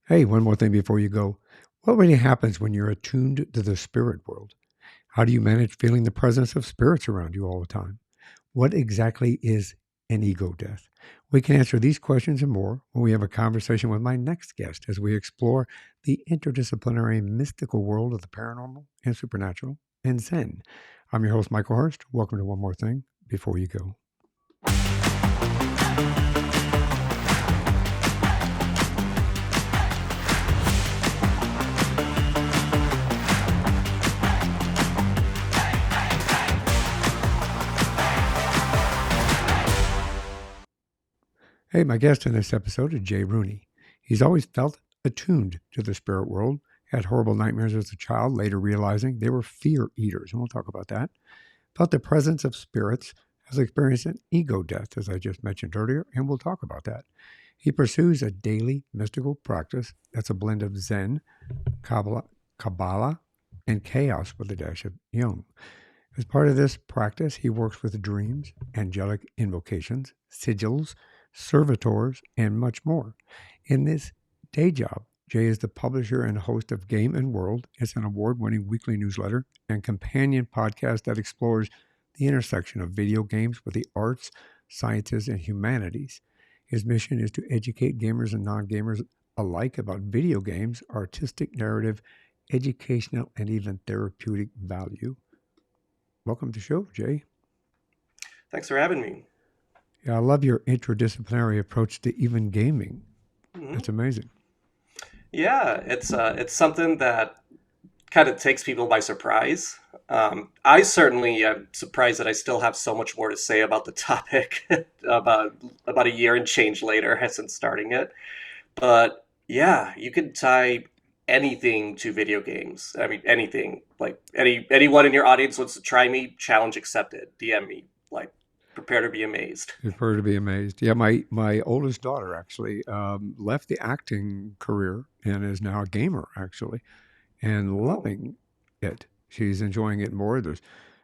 Hey, one more thing before you go. What really happens when you're attuned to the spirit world? How do you manage feeling the presence of spirits around you all the time? What exactly is an ego death? We can answer these questions and more when we have a conversation with my next guest as we explore the interdisciplinary mystical world of the paranormal and supernatural and Zen. I'm your host, Michael Hurst. Welcome to One More Thing Before You Go. Hey, my guest in this episode is Jay Rooney. He's always felt attuned to the spirit world, had horrible nightmares as a child, later realizing they were fear eaters, and we'll talk about that. Felt the presence of spirits, has experienced an ego death, as I just mentioned earlier, and we'll talk about that. He pursues a daily mystical practice that's a blend of Zen, Kabbalah, and chaos with a dash of Jung. As part of this practice, he works with dreams, angelic invocations, sigils, servitors, and much more. In this day job, Jay is the publisher and host of Game and World. It's an award-winning weekly newsletter and companion podcast that explores the intersection of video games with the arts, sciences, and humanities. His mission is to educate gamers and non-gamers alike about video games, artistic narrative, educational, and even therapeutic value. Welcome to the show, Jay. Thanks for having me. Yeah, I love your interdisciplinary approach to even gaming. hmm It's amazing. Yeah, it's something that kind of takes people by surprise. I certainly am surprised that I still have so much more to say about the topic about about a year and change later since starting it. But yeah, you could tie anything to video games. I mean, anything. Like anyone in your audience wants to try me, challenge accepted. DM me. Like, prepare to be amazed. Prefer to be amazed. Yeah, my oldest daughter actually left the acting career and is now a gamer actually, and Oh, loving it. She's enjoying it more. There's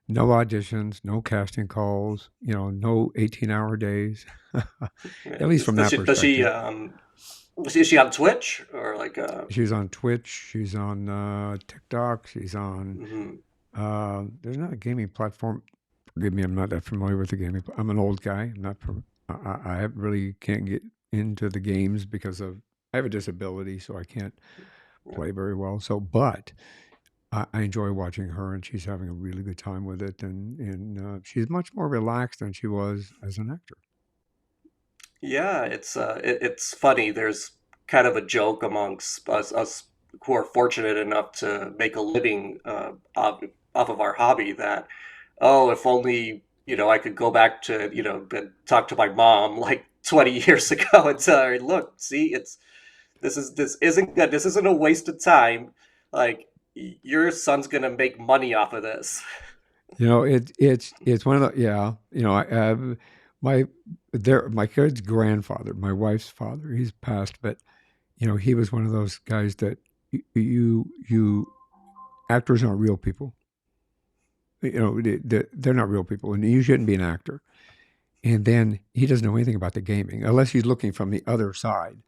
no auditions, no casting calls, no 18-hour days. yeah. At least from that Does she perspective. is she on Twitch or like She's on Twitch. She's on TikTok. She's on. mhm. There's not a gaming platform. Forgive me, I'm not that familiar with the gaming. I'm an old guy. I'm not. I really can't get into the games because of I have a disability, so I can't Yeah. play very well. So, but I enjoy watching her, and she's having a really good time with it, and she's much more relaxed than she was as an actor. Yeah, it's funny. There's kind of a joke amongst us who are fortunate enough to make a living off of our hobby that, oh, if only, I could go back to, and talk to my mom like 20 years ago and tell her, look, see, this isn't good. This isn't a waste of time. Like, your son's gonna make money off of this. It's one of the yeah. My my kid's grandfather, my wife's father, he's passed, but he was one of those guys that you actors aren't real people. They're not real people, and you shouldn't be an actor. And then he doesn't know anything about the gaming unless he's looking from the other side,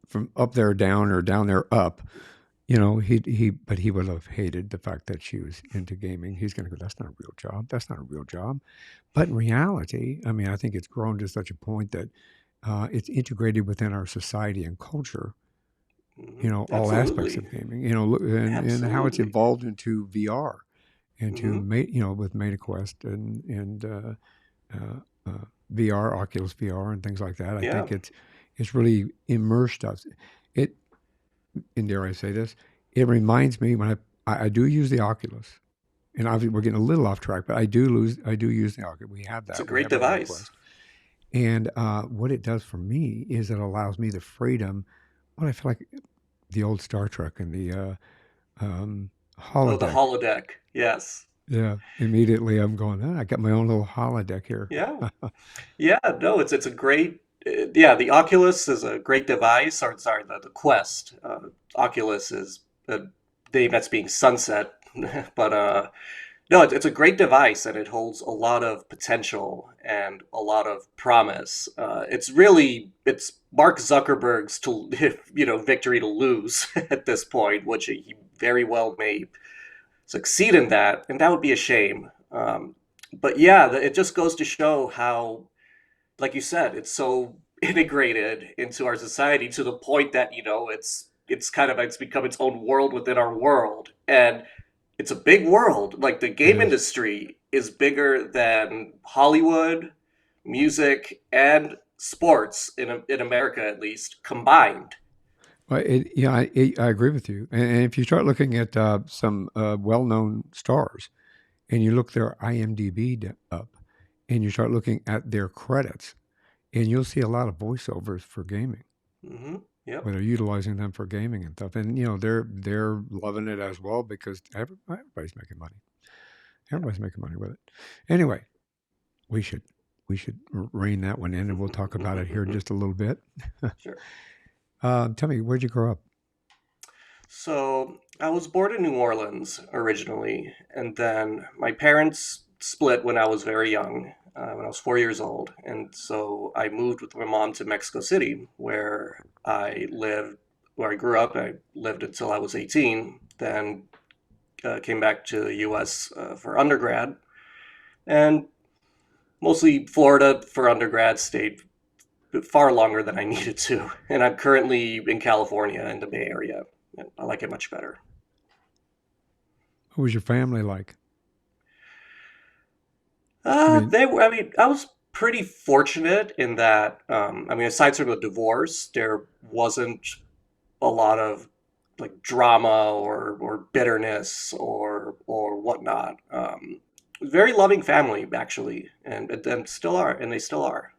from up there down or down there up. But he would have hated the fact that she was into gaming. He's going to go, that's not a real job. That's not a real job. But in reality, I mean, I think it's grown to such a point that it's integrated within our society and culture. All aspects Absolutely. of gaming. And how it's Absolutely. evolved into VR, into hmm with MetaQuest and VR, Oculus VR, and things like that. I Yeah. think it's really immersed us. It and dare I say this, it reminds me when I do use the Oculus, and obviously we're getting a little off track, but I do use the Oculus. We have It's a that. We great have a device. MetaQuest, and what it does for me is it allows me the freedom. What I feel like the old Star Trek and the Oh, the holodeck. holodeck. Yes. Yeah, immediately I'm going. I got my own little holodeck here. Yeah. Yeah. No, it's a great. Yeah, the Oculus is a great device. Or sorry, the Quest. Oculus is a name that's being sunset, but No, it's a great device, and it holds a lot of potential and a lot of promise. It's Mark Zuckerberg's to victory to lose at this point, which he very well may succeed in that, and that would be a shame. But yeah, it just goes to show how, like you said, it's so integrated into our society to the point that it's become its own world within our world, and it's a big world. Like the It game is. industry is bigger than Hollywood, music, and sports in America at least combined. Well, yeah, I agree with you. And if you start looking at some well-known stars, and you look their IMDb up, and you start looking at their credits, and you'll see a lot of voiceovers for gaming, Yep. where they're utilizing them for gaming and stuff. And they're loving it as well because everybody's making money. Yep. Everybody's making money with it. Anyway, we should we should rein that one in, and we'll talk about it here in just a little bit. Sure. Tell me, where'd you grow up? So I was born in New Orleans originally, and then my parents split when I was very young, when I was 4 years old, and so I moved with my mom to Mexico City, where I grew up. I lived until I was 18, then came back to the U.S. For undergrad, and mostly Florida for undergrad. Stayed far longer than I needed to, and I'm currently in California in the Bay Area, and I like it much better. What was your family like? I mean, I mean, I was pretty fortunate in that, I mean, aside from the divorce, there wasn't a lot of like drama or bitterness or whatnot. Very loving family, actually, and still are, and they still are.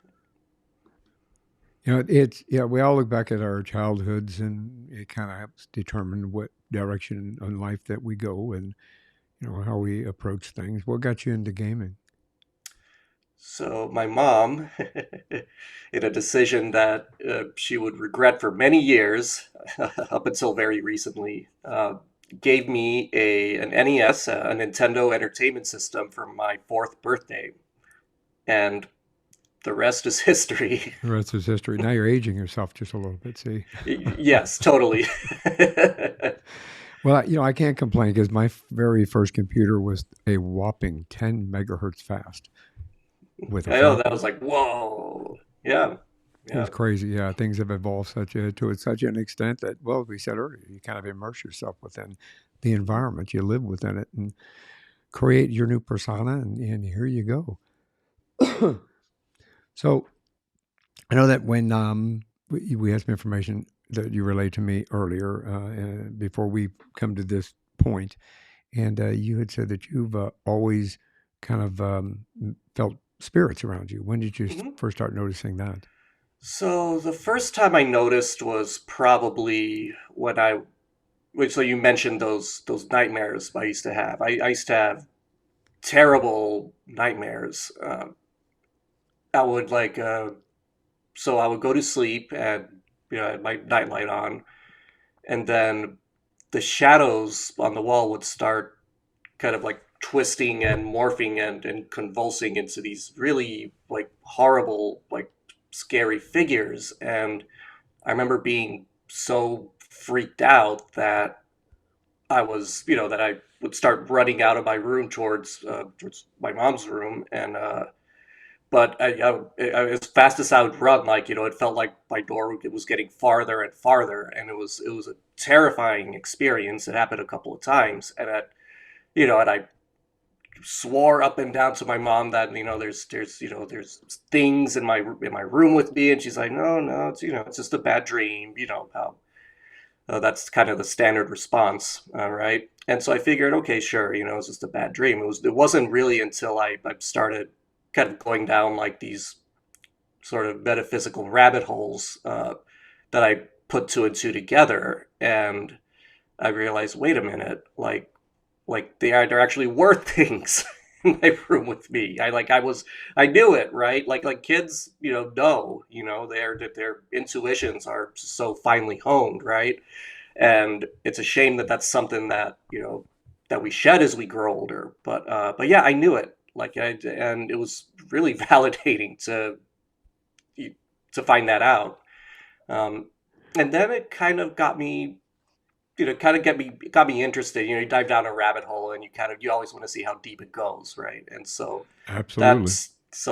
it's yeah. We all look back at our childhoods, and it kind of helps determine what direction in life that we go, and how we approach things. What got you into gaming? So my mom, in a decision that she would regret for many years, up until very recently, gave me an NES, a Nintendo Entertainment System, for my fourth birthday, and the rest is history. The rest is history. Now you're aging yourself just a little bit. See, Yes, totally. well, I can't complain because my very first computer was a whopping 10 megahertz fast with a I know flop. that was like, whoa. Yeah, It yeah. was crazy. Yeah, things have evolved to such an extent that, well, we said earlier, you kind of immerse yourself within the Mhm. environment, you live within it, and create your new persona, and here you go. So I know that when we had some information that you relayed to me earlier before we come to this point, and you had said that you've always kind of felt spirits around you. When did you Mhm. first start noticing that? So the first time I noticed was probably when so you mentioned those nightmares I used to have. I used to have terrible nightmares. I would like so I would go to sleep and I had my nightlight on, and then the shadows on the wall would start kind of like twisting and morphing and convulsing into these really like horrible, like scary figures. And I remember being so freaked out that that I would start running out of my room towards my mom's room, and but as fast as I would run, like it felt like my door was getting farther and farther, and it was a terrifying experience. It happened a couple of times, and I swore up and down to my mom that there's things in my room with me, and she's like, no, no, it's just a bad dream. How that's kind of the standard response, right? And so I figured, okay, sure, it's just a bad dream. It wasn't really until I started kind of going down like these sort of metaphysical rabbit holes that I put two and two together, and I realized, wait a minute, like there actually were things in my room with me. I knew it, right? Like kids, their intuitions are so finely honed, right? And it's a shame that that's something that that we shed as we grow older. But yeah, I knew it. And it was really validating to find that out. Um, and then it kind of got me, kind of got me interested. You dive down a rabbit hole, and you always want to see how deep it goes, right? And Absolutely.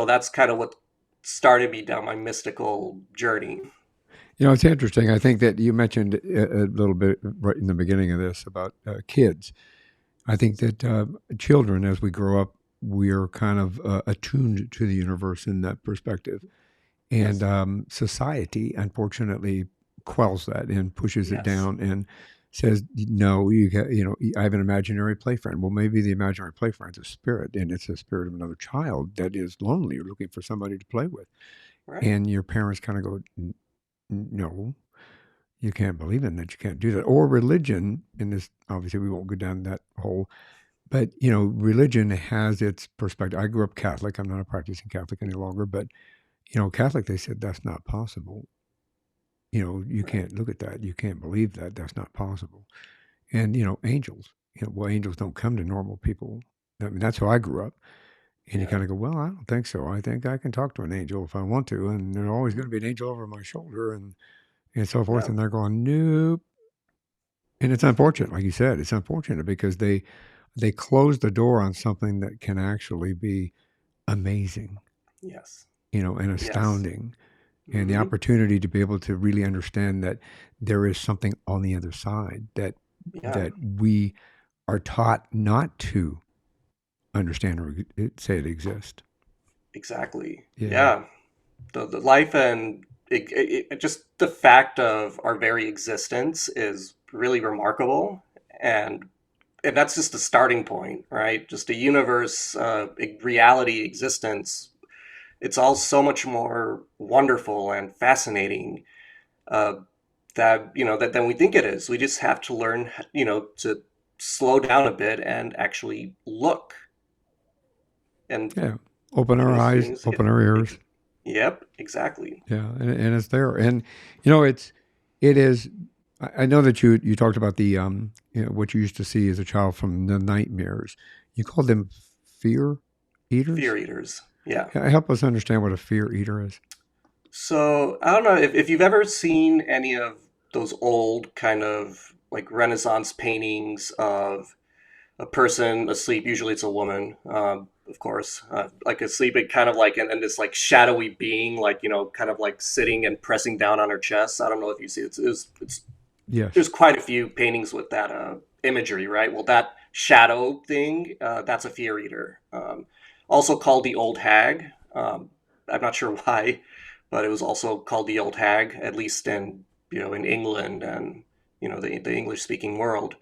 that's kind of what started me down my mystical journey. It's interesting. I think that you mentioned a little bit right in the beginning of this about kids. I think that children, as we grow up, we are kind of attuned to the universe in that perspective. And Yes, society, unfortunately, quells that and pushes it yes, down and says, no, I have an imaginary play friend. Well, maybe the imaginary play friend's a spirit, and it's a spirit of another child that is lonely or looking for somebody to play with. right, And your parents kind of go, no, you can't believe in that. You can't do that. Or religion, in this, obviously, we won't go down that hole, but, religion has its perspective. I grew up Catholic. I'm not a practicing Catholic any longer, but, Catholic, they said that's not possible. You right, can't look at that. You can't believe that. That's not possible. And, angels, well, angels don't come to normal people. I mean, that's how I grew up. And you yeah, kind of go, well, I don't think so. I think I can talk to an angel if I want to. And there's always going to be an angel over my shoulder and so forth. yeah, And they're going, nope. And it's unfortunate, like you said, it's unfortunate because they close the door on something that can actually be amazing, yes, and yes, astounding. And the hmm, opportunity to be able to really understand that there is something on the other side yeah, that we are taught not to understand or say it exists. exactly, Yeah. yeah. The life and just the fact of our very existence is really remarkable, and that's just the starting point, right? Just a universe, reality, existence. It's all so much more wonderful and fascinating, uh, that that than we think it is. We just have to learn, to slow down a bit and actually look. And Yeah. Open our those eyes, things, open our ears. yep, exactly. Yeah. And it's there. And, it is, I know that you talked about what you used to see as a child from the nightmares. You called them fear Fear eaters. eaters. Yeah. Help us understand what a fear eater is. So I don't know if you've ever seen any of those old kind of like Renaissance paintings of a person asleep. Usually it's a woman, of course, like asleep and kind of like and this like shadowy being, like kind of like sitting and pressing down on her chest. I don't know if you see it. It's Yes. there's quite a few paintings with that imagery, right? Well, that shadow thing, that's a fear eater. Also called the old hag. I'm not sure why, but it was also called the old hag, at least in in England and the English speaking world.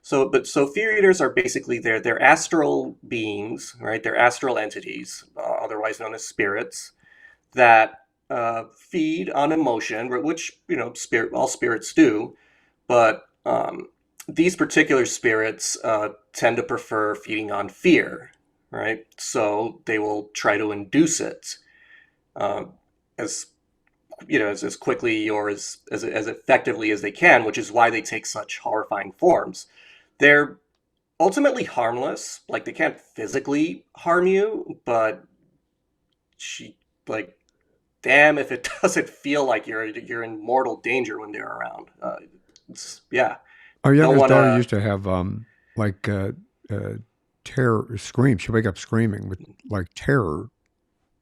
So fear eaters are basically they're astral beings, right? They're astral entities, otherwise known as spirits, that feed on emotion, which spirit all spirits do, but these particular spirits tend to prefer feeding on fear, right? So they will try to induce it, um, as as quickly or as effectively as they can, which is why they take such horrifying forms. They're ultimately harmless, like they can't physically harm you, but she like damn if it doesn't feel like you're in mortal danger when they're around. Yeah, Our don't youngest want daughter to. used to have like uh, terror scream. She'd wake up screaming with like terror.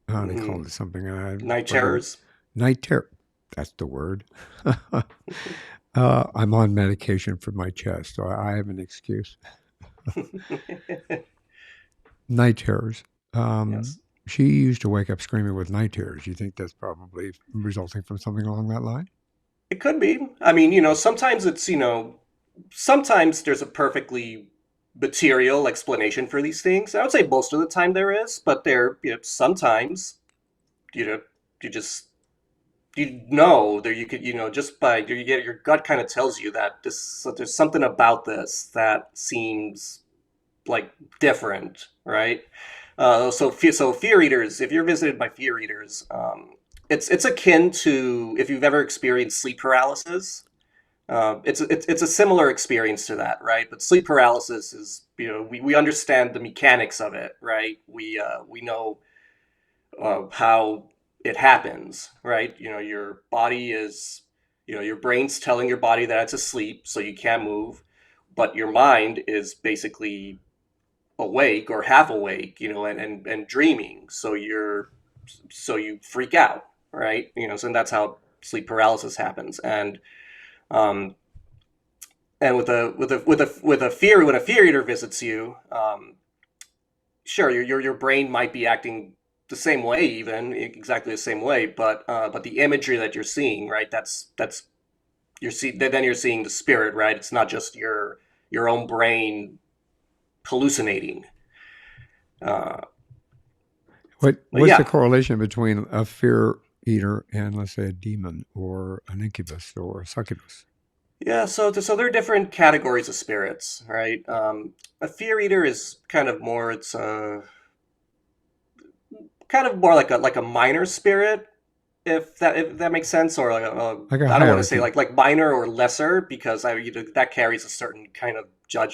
They Mhm. called it something. Night Forget terrors. night terror. That's the word. I'm on medication for my chest, so I have an excuse. Night terrors. Um, Yes, she used to wake up screaming with night terrors. You think that's probably resulting from something along that line? it could be. I mean, sometimes it's sometimes there's a perfectly material explanation for these things. I would say most of the time there is, but there sometimes you know you just there you could just by you get your gut kind of tells you that this so there's something about this that seems like different, right? So fear eaters, if you're visited by fear eaters, it's akin to if you've ever experienced sleep paralysis. It's a similar experience to that, right? But sleep paralysis is, we understand the mechanics of it, right? We know how it happens, right? Your body is, your brain's telling your body that it's asleep, so you can't move, but your mind is basically awake or half awake, and dreaming. So you freak out, right? So that's how sleep paralysis happens. Um, and with a fear when a fear eater visits you, sure, your brain might be acting the same way, even exactly the same way, but the imagery that you're seeing, right? That's then you're seeing the spirit, right? It's not just your own brain hallucinating. Uh, but What's the yeah, correlation between a fear eater and, let's say, a demon or an incubus or a succubus? yeah. So there are different categories of spirits, right? A fear eater is kind of more. It's kind of more like a minor spirit, if that makes sense, or like Like a I don't want to say hierarchy. like minor or lesser, because that carries a certain kind of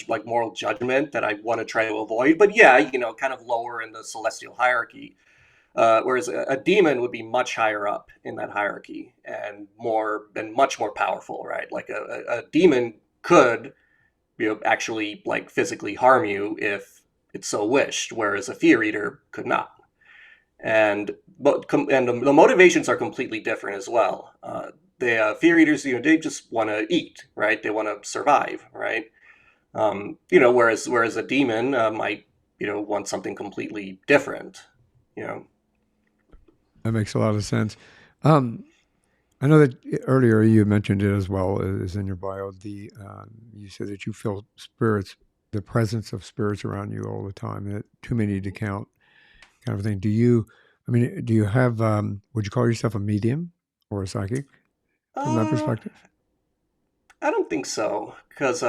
like moral judgment that I want to try to avoid. But yeah, kind of lower in the celestial hierarchy. Whereas a demon would be much higher up in that hierarchy and much more powerful, right? Like a demon could, actually like physically harm you if it so wished, whereas a fear eater could not. And the motivations are completely different as well. The fear eaters, they just want to eat, right? They want to survive, right? Whereas a demon might, want something completely different, you know. That makes a lot of sense. Um, I know that earlier you mentioned it as well as in your bio. You said that you feel spirits, the presence of spirits around you all the time, that too many to count, kind of thing. I mean, do you have? Would you call yourself a medium or a psychic from that Uh, perspective? I don't think so, because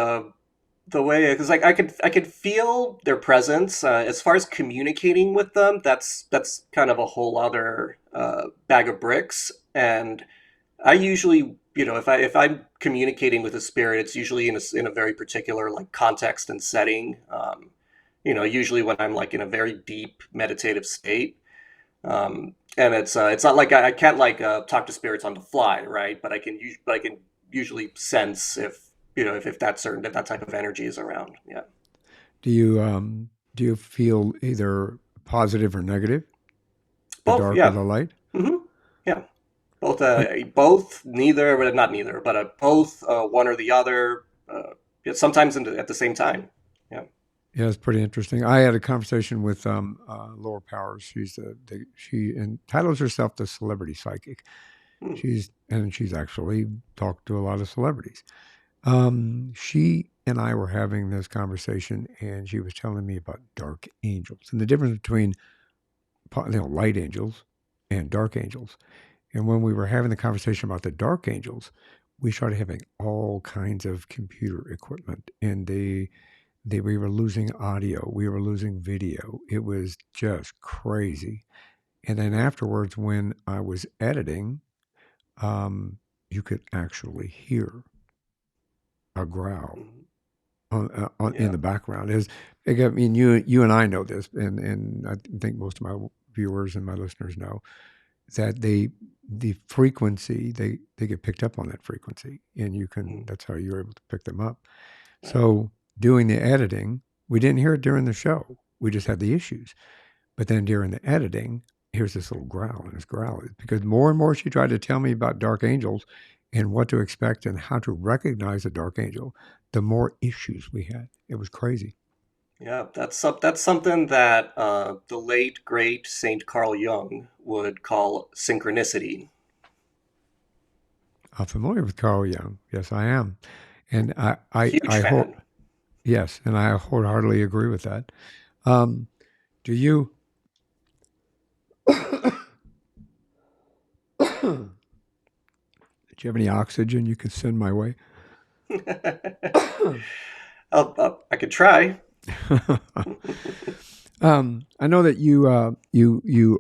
because like I could feel their presence. As far as communicating with them, that's kind of a whole other bag of bricks. And I usually, if I'm communicating with a spirit, it's usually in a very particular like context and setting. Usually when I'm like in a very deep meditative state. And it's not like I can't like talk to spirits on the fly, right? But I can usually sense if if that type of energy is around. Yeah. Do you um, do you feel either positive or negative, the Both. dark or Yeah. the light? Yeah. Both. What? Both. Neither, but not neither. But both. One or the other. Yeah, sometimes at the same time. Yeah. Yeah, it's pretty interesting. I had a conversation with Laura Powers. She entitles herself the celebrity psychic. Hmm. She's actually talked to a lot of celebrities. She and I were having this conversation, and she was telling me about dark angels and the difference between light angels and dark angels. And when we were having the conversation about the dark angels, we started having all kinds of computer equipment, and we were losing audio, we were losing video. It was just crazy. And then afterwards, when I was editing, um, you could actually hear a growl Mhm. in Yeah. the background. I mean, you and I know this, and I think most of my viewers and my listeners know that the frequency they get picked up on that frequency, and Mhm. that's how you're able to pick them up. Yeah. So doing the editing, we didn't hear it during the show. We just had the issues. But then during the editing, here's this little growl and this growl. Because more and more she tried to tell me about dark angels and what to expect and how to recognize a dark angel, the more issues we had. It was crazy. Yeah, that's something that the late great Saint Carl Jung would call synchronicity. I'm familiar with Carl Jung. Yes, I am. And Huge I hold, fan. yes, and I wholeheartedly agree with that. Um, do you, do you have any oxygen you could send my way? I could try. I know that you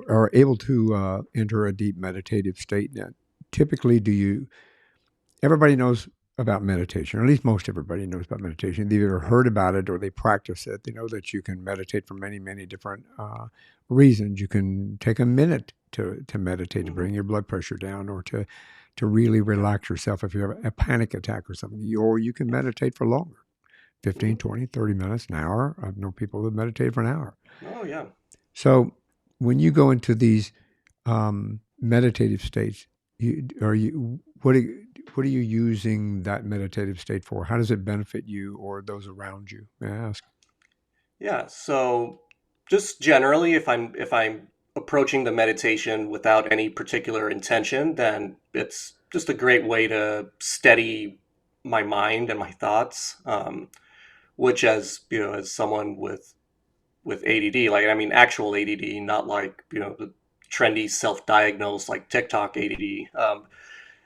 are able to enter a deep meditative state. Now, typically, do you? Everybody knows. about meditation, or at least most everybody knows about meditation. They've either heard about it or they practice it. They know that you can meditate for many, many different reasons. You can take a minute to meditate to Hmm. bring your blood pressure down, or to really Yeah. relax yourself if you have a panic attack or something. Or you can Yes. meditate for longer, 15, Hmm. 20, 30 minutes, an hour. I've known people that meditate for an hour. Oh yeah. So when you go into these meditative states, are you what are you using that meditative state for? How does it benefit you or those around you? May I ask? Yeah. So just generally, if I'm approaching the meditation without any particular intention, then it's just a great way to steady my mind and my thoughts. Which, as you know, as someone with ADD, like I mean, actual ADD, not like the trendy self-diagnosed like TikTok ADD.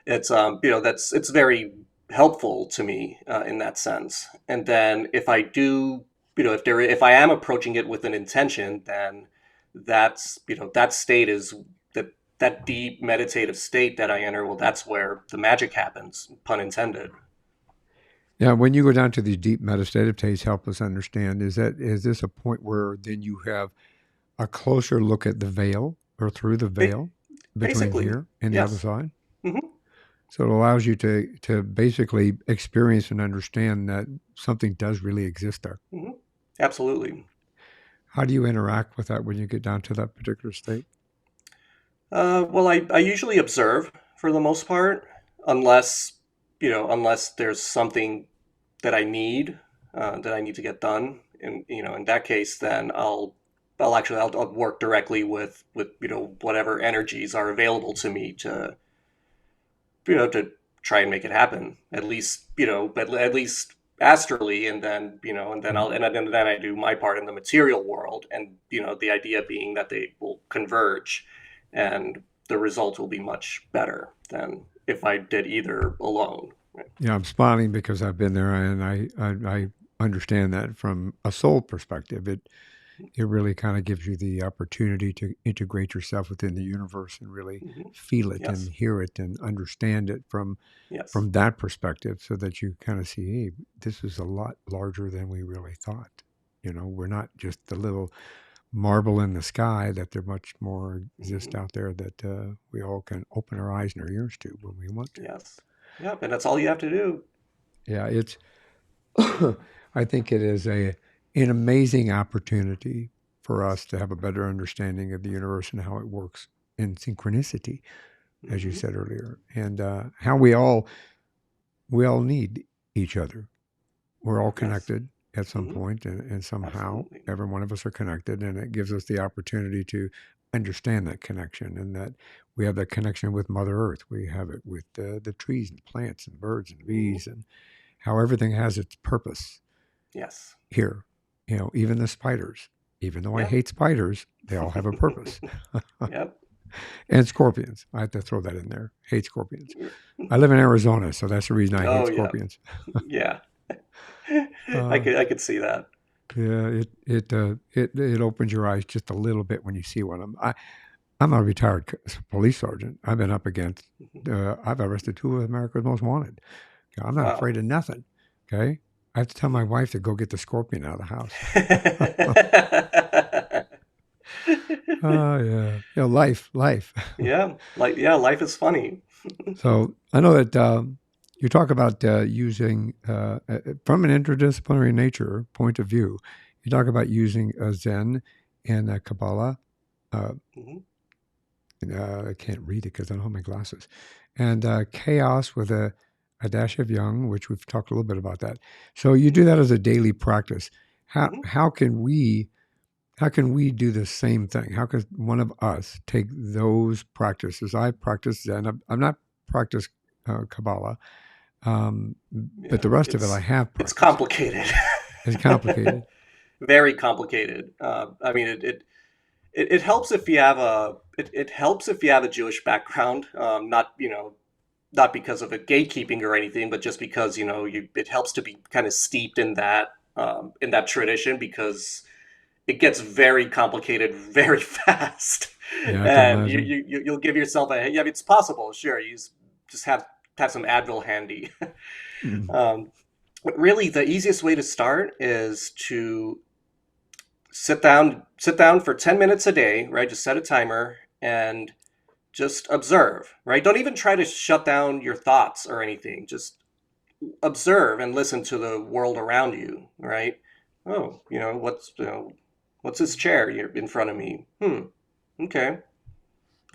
It's that's it's very helpful to me in that sense. And then if I do, if I am approaching it with an intention, then that's that state is that deep meditative state that I enter. Well, that's where the magic happens, pun intended. Yeah, when you go down to these deep meditative states, help us understand, is this a point where then you have a closer look at the veil or through the Ba- veil between Basically, here and the other yes. side? Hmm. So it allows you to basically experience and understand that something does really exist there. Hmm. Absolutely. How do you interact with that when you get down to that particular state? Well, I usually observe for the most part, unless unless there's something that I need to get done. And in that case, then I'll work directly with whatever energies are available to me to try and make it happen. At least at least astrally, and then Mm. then I do my part in the material world, and the idea being that they will converge, and the result will be much better than if I did either alone. Right? Yeah, I'm smiling because I've been there, and I understand that from a soul perspective. It really kind of gives you the opportunity to integrate yourself within the universe and really Hmm. feel it and Yes. hear it and understand it Yes. from that perspective, so that you kind of see, hey, this is a lot larger than we really thought. We're not just the little marble in the sky, that there much more exists Hmm. out there that we all can open our eyes and our ears to when we want to. Yes. Yep. And that's all you have to do. Yeah, it's I think it is an amazing opportunity for us to have a better understanding of the universe and how it works in synchronicity, as you Hmm. said earlier, and how we all need each other. We're all Yes. connected at some Hmm. point, and somehow Absolutely. every one of us are connected, and it gives us the opportunity to understand that connection, and that we have that connection with Mother Earth. We have it with the trees and plants and birds and Hmm. bees, and how everything has its purpose Yes. here. Even the spiders. Even though I Yep. hate spiders, they all have a purpose. Yep. And scorpions. I have to throw that in there. Hate scorpions. I live in Arizona, so that's the reason I hate Oh yeah. scorpions. Yeah. I Uh, could see that. yeah, it opens your eyes just a little bit when you see one. I'm a retired police sergeant. I've been up against. Mhm. I've arrested two of America's most wanted. I'm not Wow. afraid of nothing. Okay, I have to tell my wife to go get the scorpion out of the house. Oh yeah, life. Yeah, like yeah, life is funny. So I know that you talk about using, from an interdisciplinary nature point of view, you talk about using Zen and Kabbalah. Uh, Mhm. I can't read it because I don't have my glasses. And chaos with a dash of Jung, which we've talked a little bit about that. So you do Mhm. that as a daily practice. How Mhm. how can we how can we do the same thing? How can one of us take those practices? I practice Zen. I'm not practiced Kabbalah, but Yeah, the rest of it I have it's practiced. complicated. It's complicated. Very complicated. I mean, it helps if you have it helps if you have a Jewish background. Not not because of a gatekeeping or anything, but just because it helps to be kind of steeped in that tradition, because it gets very complicated very fast, Yeah, I can and imagine. you'll give yourself a yeah. It's possible, sure. Just have some Advil handy, Mm. But really, the easiest way to start is to sit down for 10 minutes a day, right? Just set a timer and just observe, right? Don't even try to shut down your thoughts or anything. Just observe and listen to the world around you, right? Oh, what's this chair in front of me? Okay.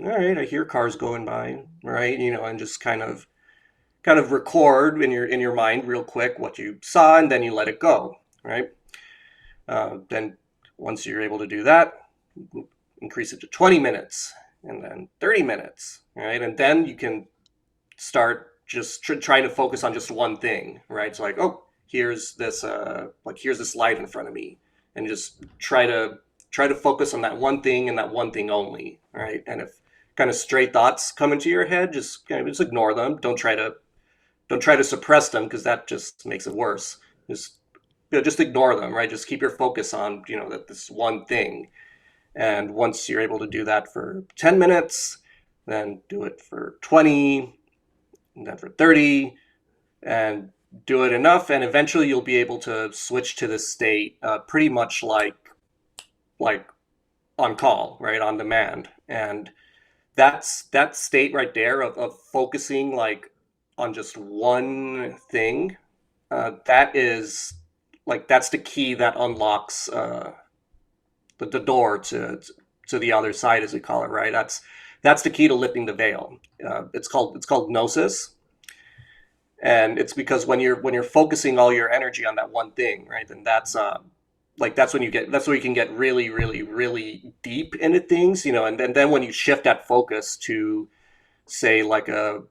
All right, I hear cars going by, right? And just kind of record in your mind real quick what you saw, and then you let it go, right? Then once you're able to do that, increase it to 20 minutes and then 30 minutes, right? And then you can start just trying to focus on just one thing, right? So like, oh, here's this light in front of me, and just try to focus on that one thing and that one thing only, right? And if kind of stray thoughts come into your head, just ignore them. Don't try to suppress them, because that just makes it worse. Just just ignore them, right? Just keep your focus on that this one thing. And once you're able to do that for 10 minutes, then do it for 20, and then for 30, and do it enough, and eventually you'll be able to switch to this state, pretty much like on call, right, on demand. And that's that state right there of focusing like on just one thing. That is like that's the key that unlocks the door to the other side, as we call it, right? That's the key to lifting the veil. It's called gnosis, and it's because when you're focusing all your energy on that one thing, right? Then that's where you can get really, really, really deep into things, and then when you shift that focus to, say, like a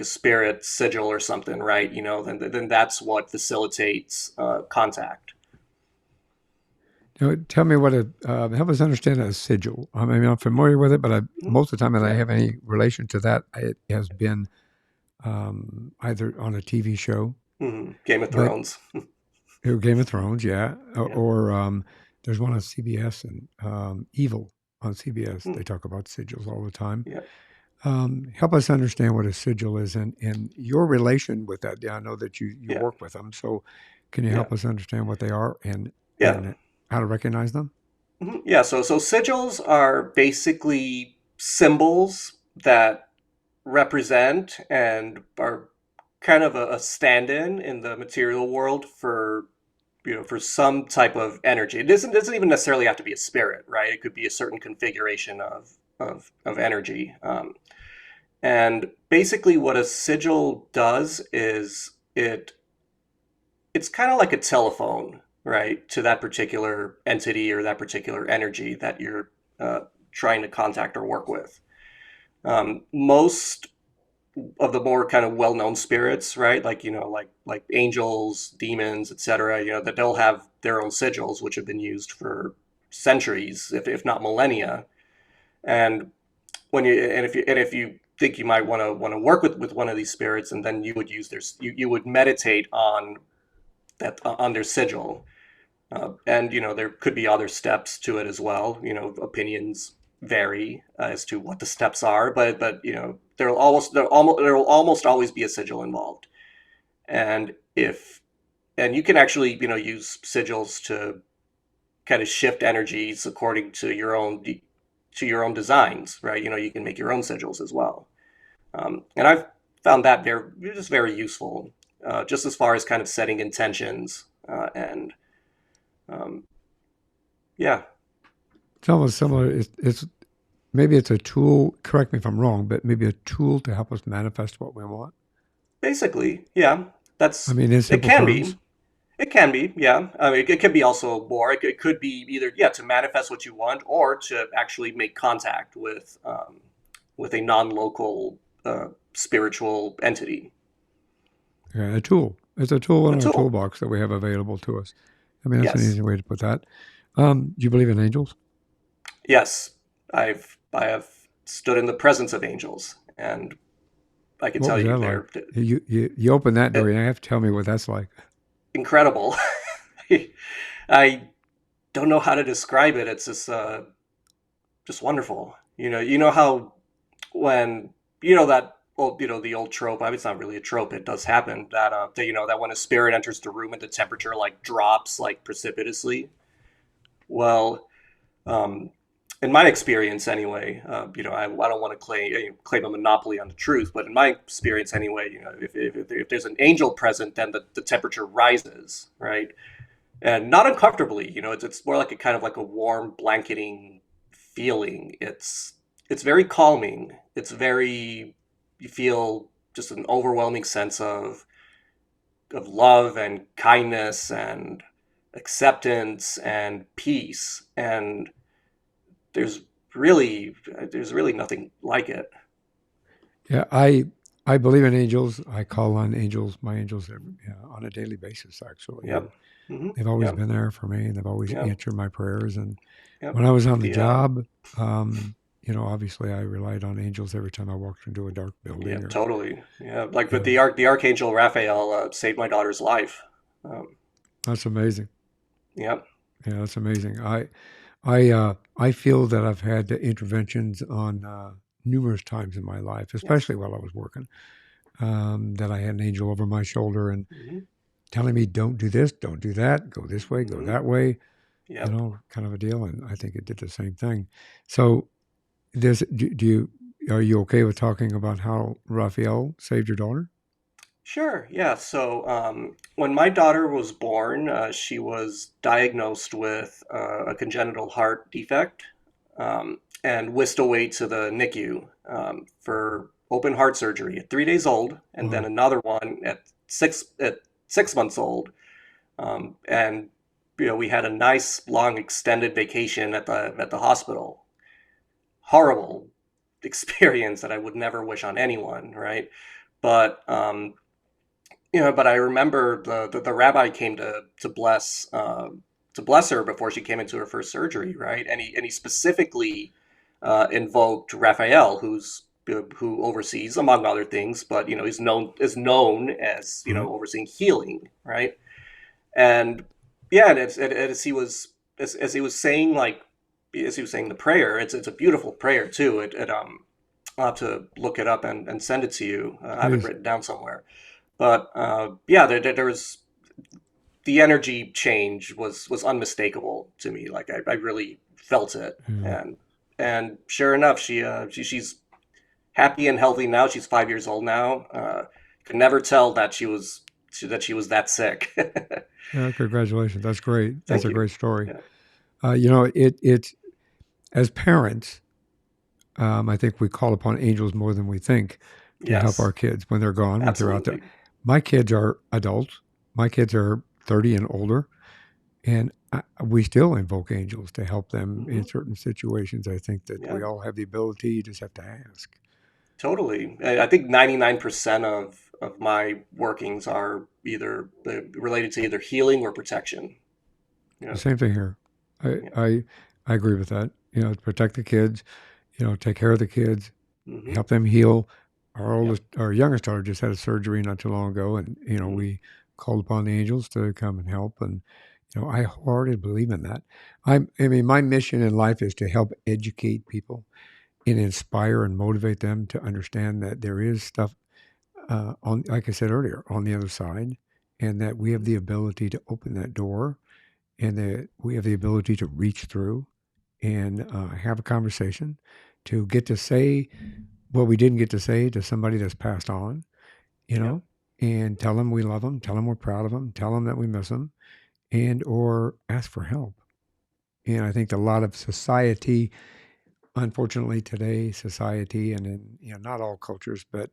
spirit sigil or something, right? Then that's what facilitates contact. Tell me what help us understand a sigil. I mean, I'm familiar with it, but most of the time that I Yeah. have any relation to that, it has been either on a TV show, Game of but Thrones. Game of Thrones, yeah, Yeah. or there's one on CBS and Evil on CBS. Hmm. They talk about sigils all the time. Yeah. Help us understand what a sigil is and your relation with that. Yeah, I know that you Yeah. work with them, so can you Yeah. help us understand what they are Yeah. and how to recognize them? Yeah. So sigils are basically symbols that represent and are kind of a stand-in in the material world for for some type of energy. It doesn't even necessarily have to be a spirit, right? It could be a certain configuration of energy. And basically, what a sigil does is it's kind of like a telephone, right, to that particular entity or that particular energy that you're trying to contact or work with. Most of the more kind of well-known spirits, right, like like angels, demons, etc., that they'll have their own sigils, which have been used for centuries, if not millennia. And if you think you might want to work with one of these spirits, and then you would use you would meditate on their sigil. And there could be other steps to it as well. Opinions vary as to what the steps are, but there will almost always be a sigil involved. And if and you can actually use sigils to kind of shift energies according to your own designs, right? You can make your own sigils as well. And I've found that very useful, just as far as kind of setting intentions, and um, yeah, It's almost similar. It's maybe it's a tool. Correct me if I'm wrong, but maybe a tool to help us manifest what we want. basically, yeah. I That's mean, in it. simple Can terms. be. It can be, yeah. I mean, it could be also more. It could be either, yeah, to manifest what you want, or to actually make contact with a non-local spiritual entity. Yeah, a tool. It's a tool A in our tool. toolbox that we have available to us. I mean, that's an Yes. easy way to put that. Do you believe in angels? Yes. I have stood in the presence of angels, and I can What tell was you that like? they're You open that uh, door, you have to tell me what that's like. incredible. I don't know how to describe it. It's just wonderful. You know how when that the old trope. I mean, it's not really a trope. It does happen that when a spirit enters the room and the temperature like drops like precipitously. Well, um, in my experience anyway, I don't want to claim a monopoly on the truth, but in my experience anyway, if there's an angel present, then the temperature rises, right? And not uncomfortably. It's more like a kind of like a warm blanketing feeling. It's very calming. You feel just an overwhelming sense of love and kindness and acceptance and peace. And there's there's really nothing like it. Yeah, I believe in angels. I call on angels, my angels, on a daily basis, actually, and Yep. Hmm. they've always Yep. been there for me. And they've always Yep. answered my prayers. And Yep. when I was on the The job, obviously I relied on angels every time I walked into a dark Yeah, building or totally. Yeah, like with you the Archangel Raphael saved my daughter's life. Um, that's amazing. yep. Yeah, that's amazing. I feel that I've had interventions on numerous times in my life, Yes. especially while I was working. That I had an angel over my shoulder and Hmm. telling me, "Don't do this, don't do that, go this way, go Hmm. that way," Yep. kind of a deal. And I think it did the same thing. So, do you are you okay with talking about how Raphael saved your daughter? Sure. Yeah. So when my daughter was born, she was diagnosed with a congenital heart defect and whisked away to the NICU for open heart surgery at 3 days old, and then Wow. another one at 6 months old. And we had a nice long extended vacation at the hospital. Horrible experience that I would never wish on anyone, right? But but I remember the rabbi came to bless her before she came into her first surgery, right? And he specifically invoked Raphael, who oversees among other things, but is known as Right. overseeing healing, right? And yeah, and as he was as he was saying the prayer, it's a beautiful prayer too. I'll have to look it up and send it to you. I have it Please. written down somewhere. But yeah, there was the energy change was unmistakable to me. Like I really felt it, Yeah. and sure enough, she's happy and healthy now. She's 5 years old now. Could never tell that she was that sick. Yeah. Congratulations. That's great. That's Thank a you. great story. Yeah. It's as parents. I think we call upon angels more than we think to help Yes. our kids when they're gone, when they're out there. Absolutely. My kids are adults. My kids are 30 and older, and we still invoke angels to help them in Hmm. certain situations. I think that Yeah. we all have the ability. You just have to ask. Totally. I think 99% of my workings are either related to either healing or protection. The Yeah. same thing here. I Yeah. I, I agree with that. Protect the kids. Take care of the kids, Hmm. help them heal. Yep. Our youngest daughter just had a surgery not too long ago, and Hmm. we called upon the angels to come and help. And I wholeheartedly believe in that. I mean, my mission in life is to help educate people and inspire and motivate them to understand that there is stuff on, like I said earlier, on the other side, and that we have the ability to open that door, and that we have the ability to reach through and have a conversation, to get to say what we didn't get to say to somebody that's passed on, you Yep. know, and tell them we love them, tell them we're proud of them, tell them that we miss them, and or ask for help. And I think a lot of society, unfortunately, today society, and in not all cultures, but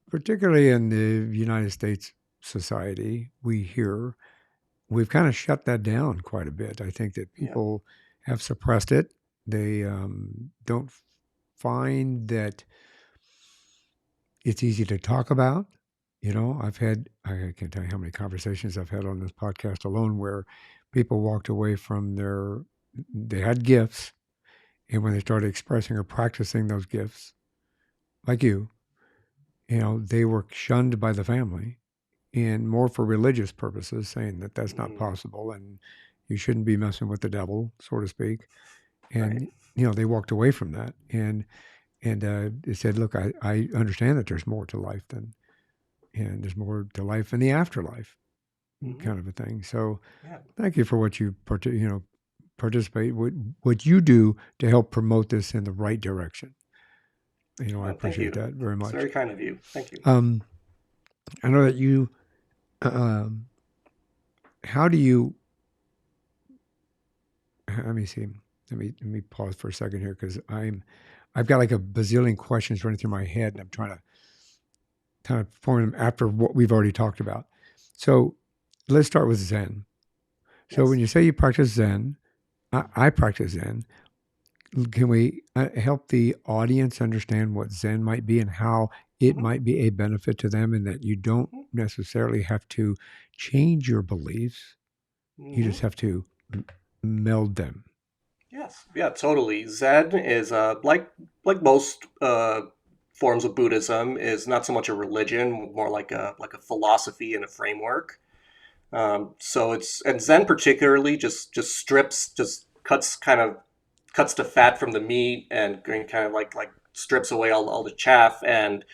particularly in the United States society, we've kind of shut that down quite a bit. I think that Yep. people have suppressed it. They don't find that it's easy to talk about. I can't tell you how many conversations I've had on this podcast alone where people walked away from they had gifts, and when they started expressing or practicing those gifts, like they were shunned by the family, and more for religious purposes, saying that that's not Mm. possible and you shouldn't be messing with the devil, so to speak. Right. And they walked away from that, And it said, look, I understand that there's more to life and there's more to life in the afterlife, Hmm. kind of a thing. So Yeah. thank you for what you participate, what you do to help promote this in the right direction. I Oh, thank appreciate you. that very It's much. very kind of you. Thank you. Um, I know that you. Um, how do you? Let me see. Let me pause for a second here because I've got like a bazillion questions running through my head, and I'm trying to kind of form them after what we've already talked about. So let's start with Zen. So when Yes. you say you practice Zen, I practice Zen. Can we help the audience understand what Zen might be and how it Hmm. might be a benefit to them, and that you don't Hmm. necessarily have to change your beliefs? You Hmm. just have to meld them. Yes. Yeah. Totally. Zen is like most forms of Buddhism is not so much a religion, more like a philosophy and a framework. So it's and Zen particularly just strips, just cuts the fat from the meat and kind of like strips away all the chaff, and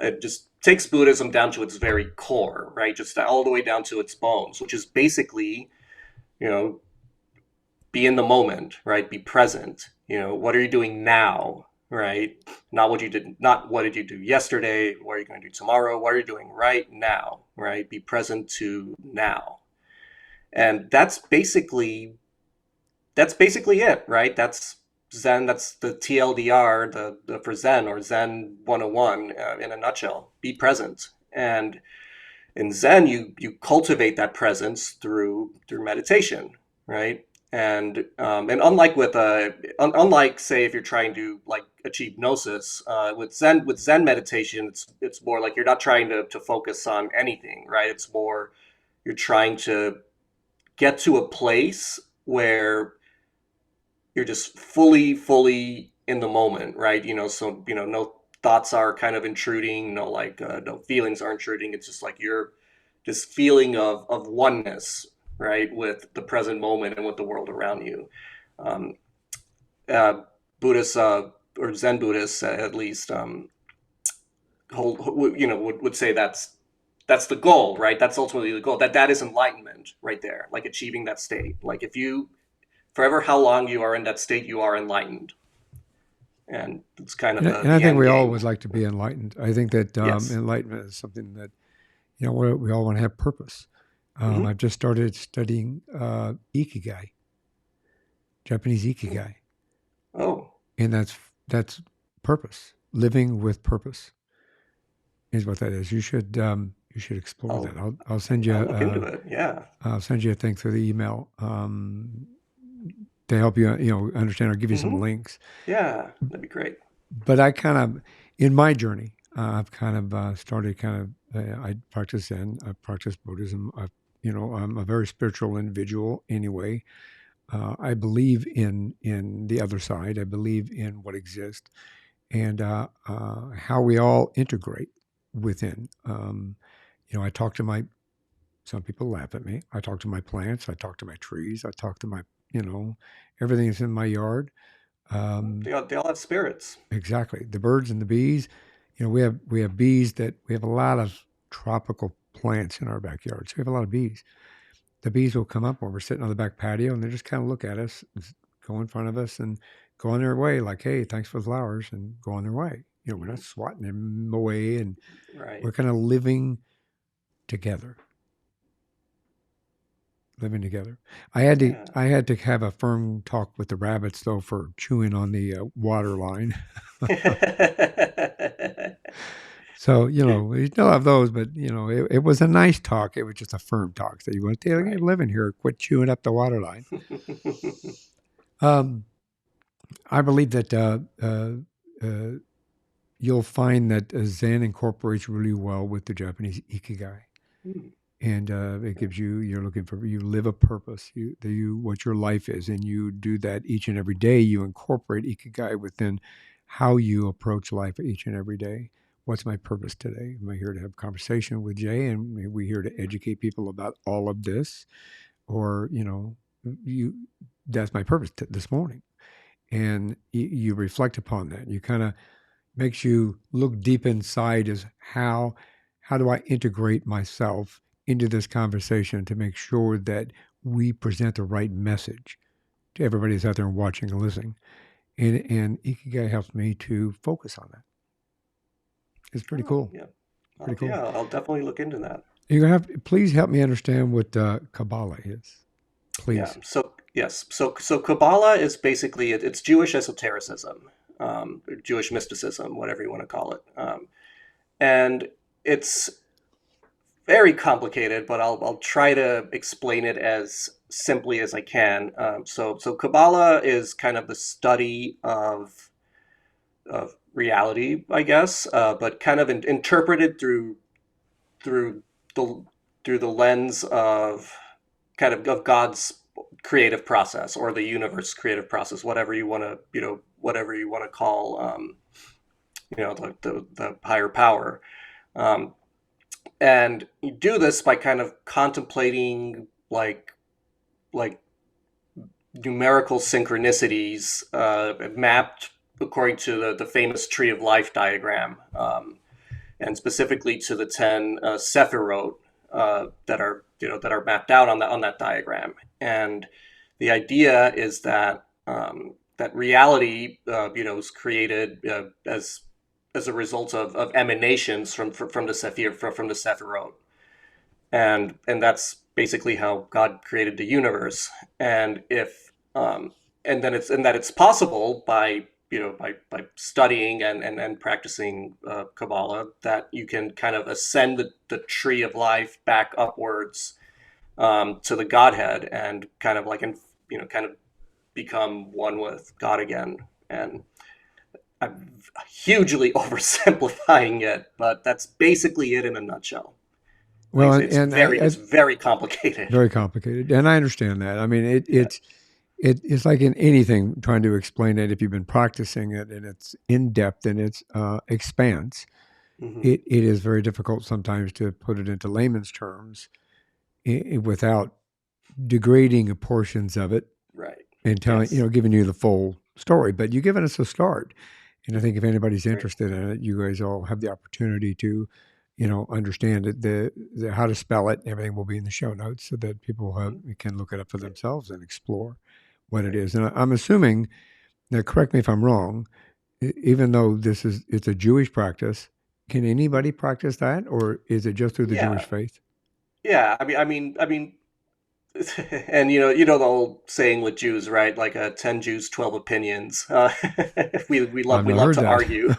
it just takes Buddhism down to its very core, right? Just all the way down to its bones, which is basically, you know, be in the moment, right? Be present. What are you doing now, right? Not what did you do yesterday, what are you going to do tomorrow, what are you doing right now, right? Be present to now. And that's basically it, right? That's Zen. That's the TLDR, the for Zen, or Zen 101, in a nutshell. Be present. And in Zen, you cultivate that presence through meditation, right? And unlike, say, if you're trying to like achieve gnosis, with Zen meditation, it's more like you're not trying to focus on anything, right? It's more you're trying to get to a place where you're just fully in the moment, right? So no thoughts are kind of intruding, no feelings are intruding. It's just like you're this feeling of oneness, right, with the present moment and with the world around you. Um, uh, Buddhists, or Zen Buddhists, at least, would say that's the goal, right? That's ultimately the goal. That is enlightenment right there, like achieving that state. Like if you forever how long you are in that state, you are enlightened, and it's kind of And I the think end we all game. would like to be enlightened. I think that Yes. enlightenment is something that we all want to have purpose. Hmm. I've just started studying ikigai, Japanese Hmm. ikigai, Oh. and that's purpose. Living with purpose is what that is. You should explore that. I'll I'll send you I'll look into it. Yeah. I'll send you a thing through the email to help you understand. I'll give you some Hmm. links. Yeah, that'd be great. But I kind of, in my journey, I've kind of started kind of. I practice Zen. I practice Buddhism. I'm a very spiritual individual anyway. I believe in the other side. I believe in what exists and how we all integrate within. I talk to my. Some people laugh at me. I talk to my plants. I talk to my trees. I talk to my. Everything that's in my yard. Um, They all have spirits. Exactly. The birds and the bees. We have bees that we have a lot of tropical plants in our backyard. So we have a lot of bees. The bees will come up when we're sitting on the back patio and they just kind of look at us, go in front of us and go on their way like, hey, thanks for the flowers and go on their way. We're not Hmm. swatting them away and Right. we're kind of together, living together. I had to, Yeah. I had to have a firm talk with the rabbits though for chewing on the water line. So, we still have those, but, it was a nice talk. It was just a firm talk. So you want to you're Right. living here, quit chewing up the water line. Um, I believe that uh, you'll find that Zen incorporates really well with the Japanese ikigai. Hmm. And it gives you live a purpose, what your life is, and you do that each and every day. You incorporate ikigai within how you approach life each and every day. What's my purpose today? Am I here to have a conversation with Jay? And are we here to educate people about all of this? Or, you that's my purpose this morning. And you reflect upon that. You kind of makes you look deep inside as how do I integrate myself into this conversation to make sure that we present the right message to everybody who's out there watching and listening. And Ikigai helps me to focus on that. It's pretty Oh, cool. yeah. Pretty cool. Yeah, I'll definitely look into that. You're gonna have please help me understand what Kabbalah is. Yeah. Please. So yes. So Kabbalah is basically it's Jewish esotericism, or Jewish mysticism, whatever you want to call it, and it's very complicated. But I'll try to explain it as simply as I can. So Kabbalah is kind of the study of reality, I guess, but kind of interpreted through the through the lens of of God's creative process or the universe creative process, whatever you want to whatever you want to call the higher power. Um, and you do this by kind of contemplating like numerical synchronicities mapped according to the famous tree of life diagram, and specifically to the 10 sephirot that are mapped out on that diagram. And the idea is that that reality is created as a result of emanations from the from the sephirot, and that's basically how God created the universe. And if and then it's possible by by studying and practicing Kabbalah that you can kind of ascend the tree of life back upwards to the Godhead and kind of like kind of become one with God again. And I'm hugely oversimplifying it, but that's basically it in a nutshell. Like Well, and it's very complicated. very complicated, and I understand that. I mean, Yeah. it's like in anything trying to explain it. If you've been practicing it and it's in depth and it's expanse, Hmm. it is very difficult sometimes to put it into layman's terms without degrading portions of it Right. and telling Yes. giving you the full story. But you've given us a start, and I think if anybody's Great. interested in it, you guys all have the opportunity to understand it. The how to spell it, everything will be in the show notes so that people Hmm. can look it up for Great. themselves and explore what it Great. is. And I'm assuming, now correct me if I'm wrong, even though it's a Jewish practice, can Mhm. anybody practice that, or is it just through the Jewish Yeah. faith? Yeah. I mean, and the old saying with Jews, right? Like 10 Jews, 12 opinions. I've We not love heard to that. argue.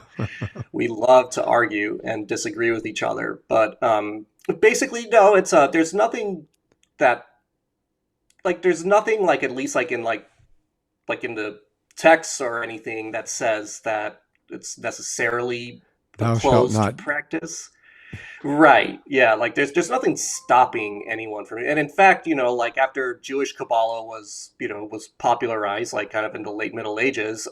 We love to argue and disagree with each other. But basically, no. It's there's nothing that there's nothing like at least like in the texts or anything that says that it's necessarily a Thou shalt closed not. practice. Right. Yeah. Like there's nothing stopping anyone from it. And in fact, like after Jewish Kabbalah was popularized, like kind of in the late Middle Ages,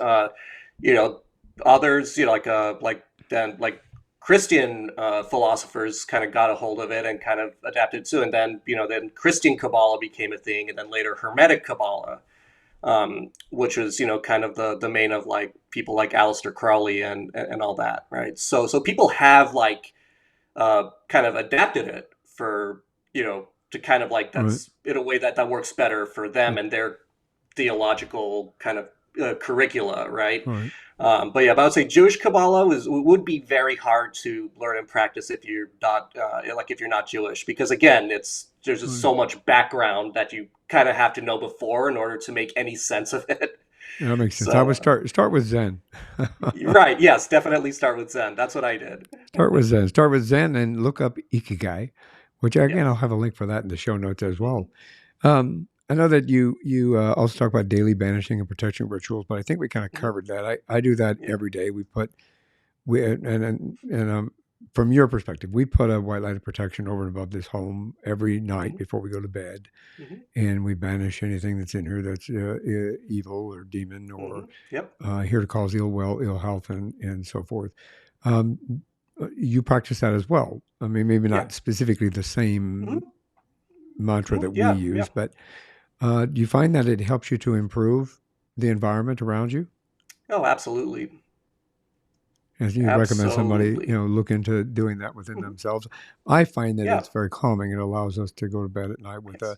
you know, others, like then like Christian philosophers kind of got a hold of it and kind of adapted to, and then then Christian Kabbalah became a thing, and then later Hermetic Kabbalah, which was kind of the domain of like people like Aleister Crowley and all that, right? So people have like kind of adapted it for to kind of like Right. that's in a way that works better for them and their theological kind of curricula, right? Right. But I would say Jewish Kabbalah would be very hard to learn and practice if you're not if you're not Jewish, because again, there's just Right. so much background that you kind of have to know before in order to make any sense of it. Yeah, that makes sense. I So, would start with Zen. right, yes, definitely start with Zen. That's what I did. Start with Zen. Start with Zen and look up Ikigai, which again I'll Yes. have a link for that in the show notes as Hmm. well. I know that you also talk about daily banishing and protection rituals, but I think we kind of Hmm. covered that. I do that Yeah. every day. We from your perspective, we put a white light of protection over and above this home every night Hmm. before we go to bed, Hmm. and we banish anything that's in here that's evil or demon or Hmm. Yep. here to cause ill health, and so forth. Um, you practice that as well. I mean, maybe Yeah. not specifically the same Hmm. mantra Hmm. that we Yeah. Yeah. use, but do you find that it helps you to improve the environment around you? Oh, absolutely. As you recommend somebody, Absolutely. look into doing that within Mhm. themselves. I find that Yeah. it's very calming. It allows us to go to bed at night Yes.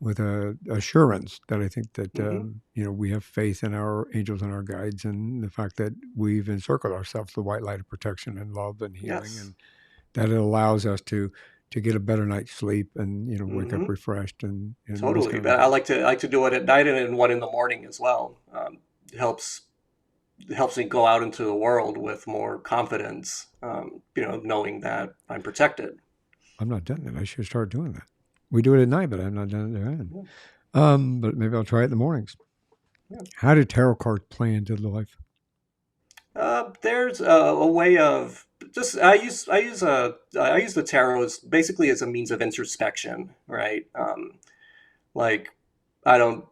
with a assurance that I think that Hmm. we have faith in our angels and our guides, and the fact that we've encircled ourselves with the white light of protection and love and healing, Yes. and that it allows us to get a better night's sleep and wake up Hmm. refreshed and all those Totally. kind of But good I things. like to do it at night and then one in the morning as well. It helps me go out into the world with more confidence. Knowing that I'm protected. I'm not done it. I should start doing that. We do it at night, but I'm not done it at Yeah. But maybe I'll try it in the mornings. Yeah. How do tarot cards play into the life? There's a way of just I use the tarot as basically as a means of introspection, right? Like I don't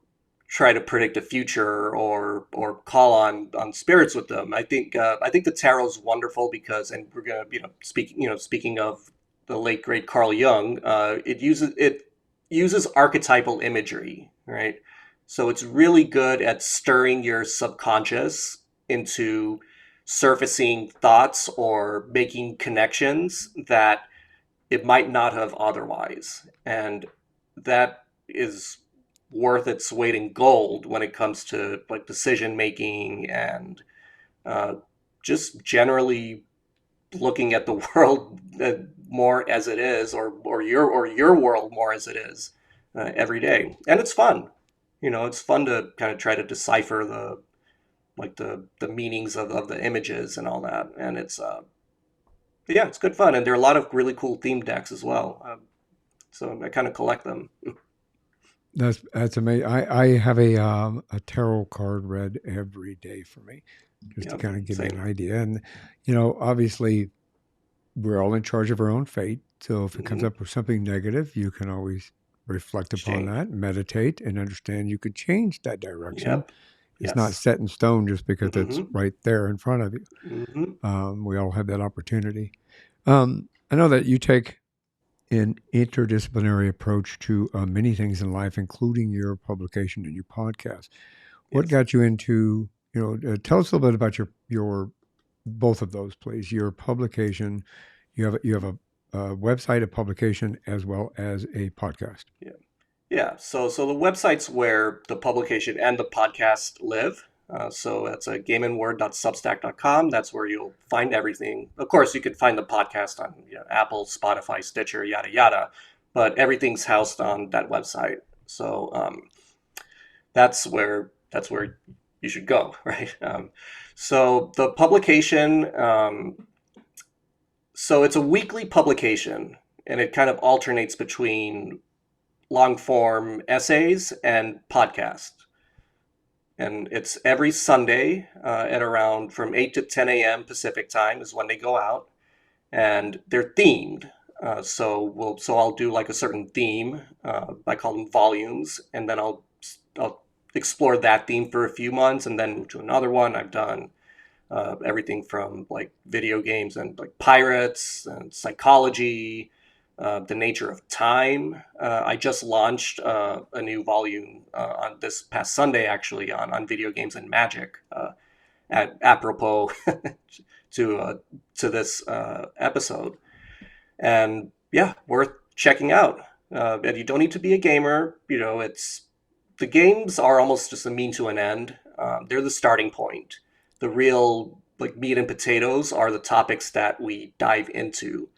try to predict the future or call on spirits with them. I think the tarot's wonderful because, and we're gonna speaking of the late great Carl Jung, it uses archetypal imagery, right? So it's really good at stirring your subconscious into surfacing thoughts or making connections that it might not have otherwise. And that is worth its weight in gold when it comes to like decision making and uh, just generally looking at the world more as it is, or your world more as it is every day. And it's fun. It's fun to kind of try to decipher the meanings of the images and all that. And yeah, it's good fun. And there are a lot of really cool theme decks as well. So I kind of collect them. That's amazing. I have a tarot card read every day for me, just to Yeah, kind of give you an same. idea. And obviously, we're all in charge of our own fate. So if it comes Hmm. up with something negative, you can always reflect upon Shame. that, meditate, and understand you could change that direction. Yep. It's not Yes. set in stone just because it's Hmm. right there in front of you. Hmm. We all have that opportunity. I know that you take an interdisciplinary approach to many things in life, including your publication and your podcast. What Yes. got you into, tell us a little bit about your both of those, please. Your publication, you have a website, a publication, as well as a podcast. Yeah. Yeah. So the website's where the publication and the podcast live. So that's a gameandword.substack.com. That's where you'll find everything. Of course, you could find the podcast on Apple, Spotify, Stitcher, yada yada, but everything's housed on that website. So that's where you should go, right? So the publication, so it's a weekly publication, and it kind of alternates between long form essays and podcast. And it's every Sunday at around from 8 to 10 a.m. Pacific time is when they go out, and they're themed. So I'll do like a certain theme. I call them volumes, and then I'll explore that theme for a few months, and then move to another one. I've done everything from like video games and like pirates and psychology, the nature of time. I just launched a new volume on this past Sunday, actually, on video games and magic, at apropos to uh, to this episode. And yeah, worth checking out. And you don't need to be a gamer. It's the games are almost just a mean to an end. They're the starting point. The real like meat and potatoes are the topics that we dive into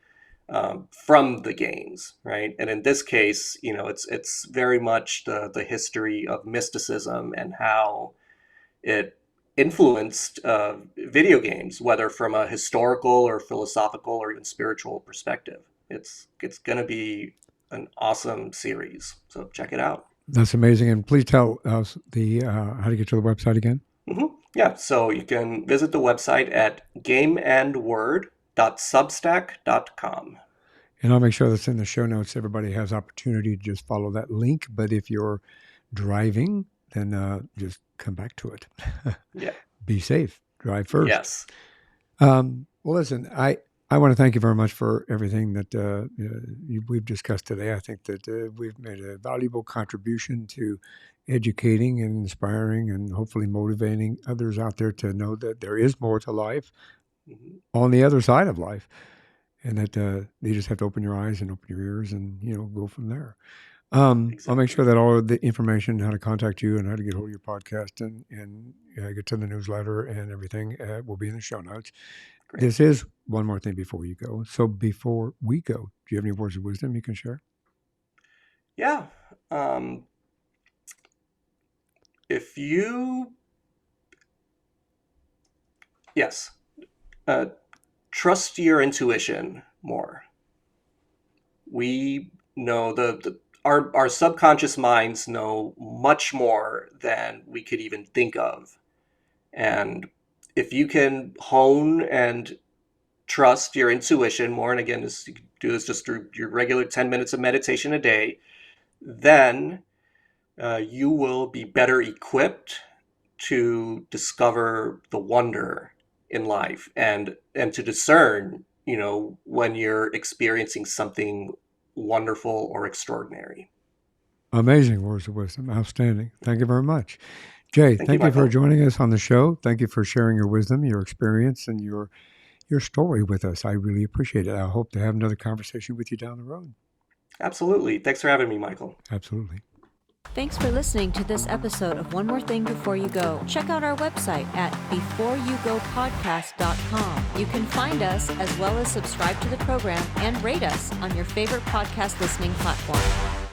from the games, right? And in this case, it's very much the history of mysticism and how it influenced video games, whether from a historical or philosophical or even spiritual perspective. It's going to be an awesome series, so check it out. That's amazing. And please tell us the how to get to the website again. Yeah, so you can visit the website at gameandword.substack.com. And I'll make sure that's in the show notes. Everybody has opportunity to just follow that link. But if you're driving, then just come back to it. Yeah. Be safe. Drive first. Yes. Well, listen, I want to thank you very much for everything that we've discussed today. I think that we've made a valuable contribution to educating and inspiring and hopefully motivating others out there to know that there is more to life on the other side of life, and that you just have to open your eyes and open your ears and, go from there. Exactly. I'll make sure that all of the information, how to contact you and how to get hold of your podcast and get to the newsletter and everything will be in the show notes. Great. This is one more thing before you go. So before we go, do you have any words of wisdom you can share? Yeah. Trust your intuition more. We know our subconscious minds know much more than we could even think of. And if you can hone and trust your intuition more, and again, you can do this just through your regular 10 minutes of meditation a day, then you will be better equipped to discover the wonder in life and to discern, when you're experiencing something wonderful or extraordinary. Amazing words of wisdom. Outstanding. Thank you very much. Jay, thank you for joining us on the show. Thank you for sharing your wisdom, your experience, and your story with us. I really appreciate it. I hope to have another conversation with you down the road. Absolutely. Thanks for having me, Michael. Absolutely. Thanks for listening to this episode of One More Thing Before You Go. Check out our website at beforeyougopodcast.com. You can find us as well as subscribe to the program and rate us on your favorite podcast listening platform.